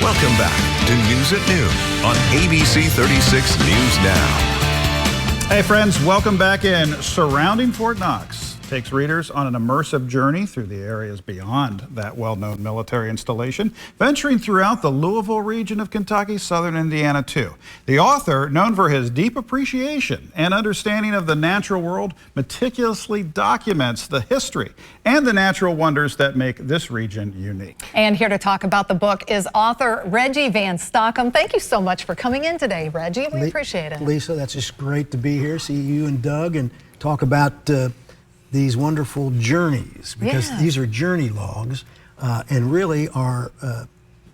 Welcome back to News at Noon on ABC 36 News Now. Hey friends, welcome back in. Surrounding Fort Knox takes readers on an immersive journey through the areas beyond that well-known military installation, venturing throughout the Louisville region of Kentucky, southern Indiana too. The author, known for his deep appreciation and understanding of the natural world, meticulously documents the history and the natural wonders that make this region unique. And here to talk about the book is author Ronald Van Stockum. Thank you so much for coming in today, Reggie. We appreciate it. Lisa, that's just great to be here, see you and Doug, and talk about these wonderful journeys, because these are journey logs and really are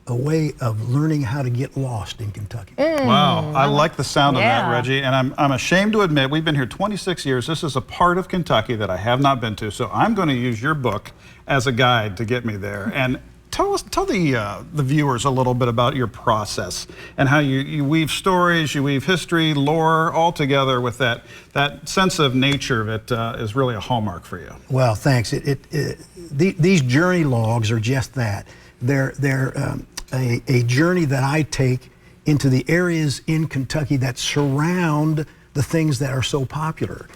a way of learning how to get lost in Kentucky. Wow, I like the sound of that, Reggie, and I'm ashamed to admit we've been here 26 years. This is a part of Kentucky that I have not been to, so I'm going to use your book as a guide to get me there. And tell the viewers a little bit about your process and how you weave stories, you weave history, lore, all together with that sense of nature that is really a hallmark for you. Well, thanks. These journey logs are just that. They're a journey that I take into the areas in Kentucky that surround the things that are so popular.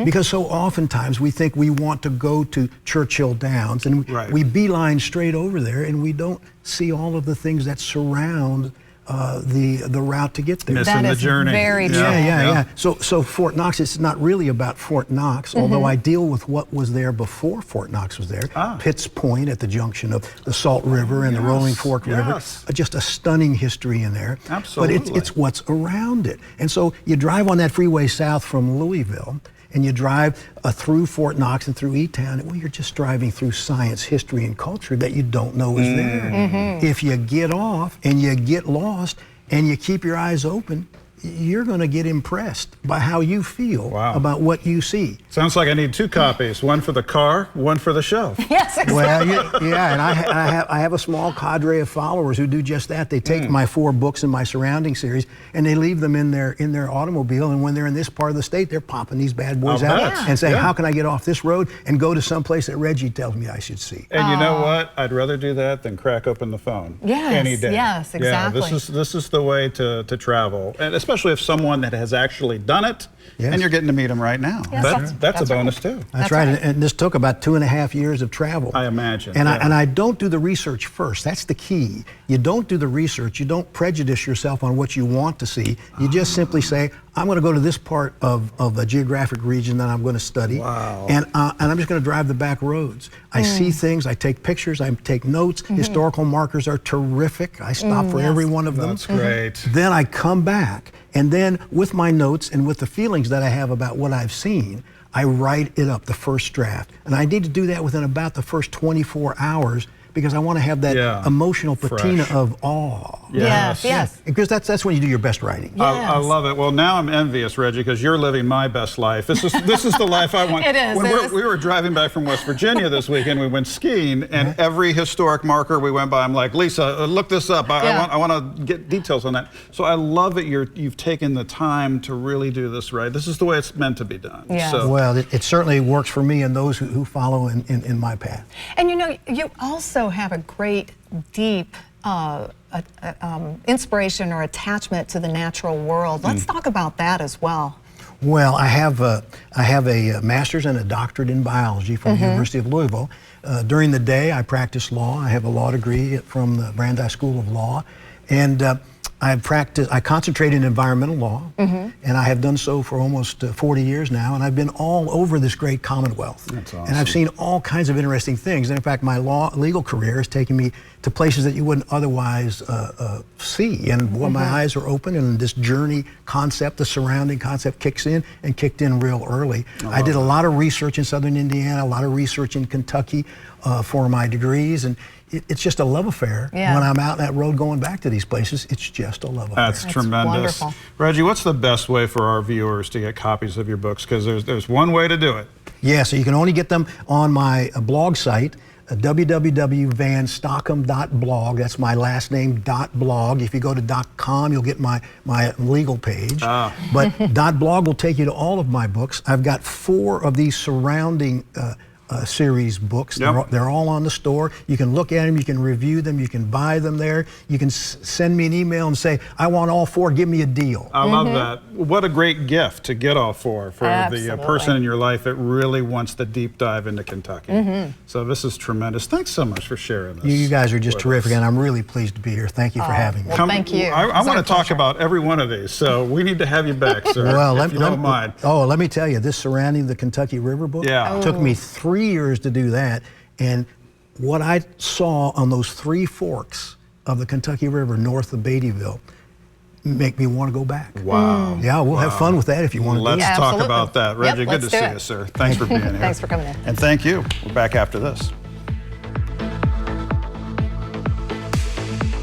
Because so oftentimes we think we want to go to Churchill Downs and we beeline straight over there and we don't see all of the things that surround the route to get there. Missing the journey. Very true. Yeah. So Fort Knox, it's not really about Fort Knox, although I deal with what was there before Fort Knox was there. Pitt's Point at the junction of the Salt River and the Rolling Fork River. Just a stunning history in there. Absolutely. But it's what's around it. And so you drive on that freeway south from Louisville, and you drive through Fort Knox and through E-Town, well, you're just driving through science, history, and culture that you don't know is there. If you get off and you get lost and you keep your eyes open, you're going to get impressed by how you feel about what you see. Sounds like I need two copies, one for the car, one for the shelf. Yes, exactly. Well, and I have a small cadre of followers who do just that. They take my 4 books in my surrounding series and they leave them in their automobile, and when they're in this part of the state, they're popping these bad boys out and saying, how can I get off this road and go to some place that Reggie tells me I should see? And you know what? I'd rather do that than crack open the phone any day. Yes, exactly. Yeah, this is the way to travel, and especially if someone that has actually done it, and you're getting to meet them right now. Yes, that's a bonus too. That's right. And this took about 2.5 years of travel. I imagine. And I don't do the research first. That's the key. You don't do the research. You don't prejudice yourself on what you want to see. You just simply say, I'm going to go to this part of a geographic region that I'm going to study, and I'm just going to drive the back roads. I see things, I take pictures, I take notes. Historical markers are terrific. I stop for every one of them. That's great. Then I come back, and then with my notes and with the feelings that I have about what I've seen, I write it up, the first draft. And I need to do that within about the first 24 hours because I want to have that emotional patina of awe. Yes. Because that's when you do your best writing. I love it. Well, now I'm envious, Reggie, because you're living my best life. This is the life I want. It is. We were driving back from West Virginia this weekend. We went skiing, and every historic marker we went by, I'm like, Lisa, look this up. I want to get details on that. So I love that you've taken the time to really do this right. This is the way it's meant to be done. Yes. So. Well, it certainly works for me and those who follow in my path. And you know, you also have a great, deep inspiration or attachment to the natural world. Let's talk about that as well. Well, I have a master's and a doctorate in biology from the University of Louisville. During the day, I practice law. I have a law degree from the Brandeis School of Law, and I concentrate in environmental law, and I have done so for almost 40 years now, and I've been all over this great Commonwealth. That's awesome. And I've seen all kinds of interesting things. And in fact, my legal career has taken me to places that you wouldn't otherwise see. And boy, my eyes are open, and this journey concept, the surrounding concept kicked in real early. I did a lot of research in southern Indiana, a lot of research in Kentucky for my degrees, and it's just a love affair. When I'm out that road going back to these places, it's just a love affair. That's tremendous. Wonderful. Reggie, what's the best way for our viewers to get copies of your books? Because there's one way to do it. Yeah, so you can only get them on my blog site, www.vanstockum.blog. That's my last name, .blog. If you go to .com, you'll get my legal page. But .blog will take you to all of my books. I've got 4 of these surrounding series books. Yep. They're all on the store. You can look at them, you can review them, you can buy them there. You can send me an email and say, I want all 4, give me a deal. I love that. What a great gift to get all 4 for Absolutely. the person in your life that really wants to deep dive into Kentucky. So this is tremendous. Thanks so much for sharing this. You guys are just with terrific, us. and I'm really pleased to be here. Thank you for having me. Well, thank you. I It's want our to talk pleasure. about every one of these, so we need to have you back, sir, Well, if you don't mind. let me tell you, this Surrounding the Kentucky River book Yeah. took me 3 years to do that, and what I saw on those 3 forks of the Kentucky River north of Beattyville make me want to go back. Wow. Yeah, we'll have fun with that if you want to do Let's it. Yeah, talk absolutely. about that. Yep, Reggie, good let's to do see it. you, sir. Thanks for being here. Thanks for coming in. And thank you. We're back after this.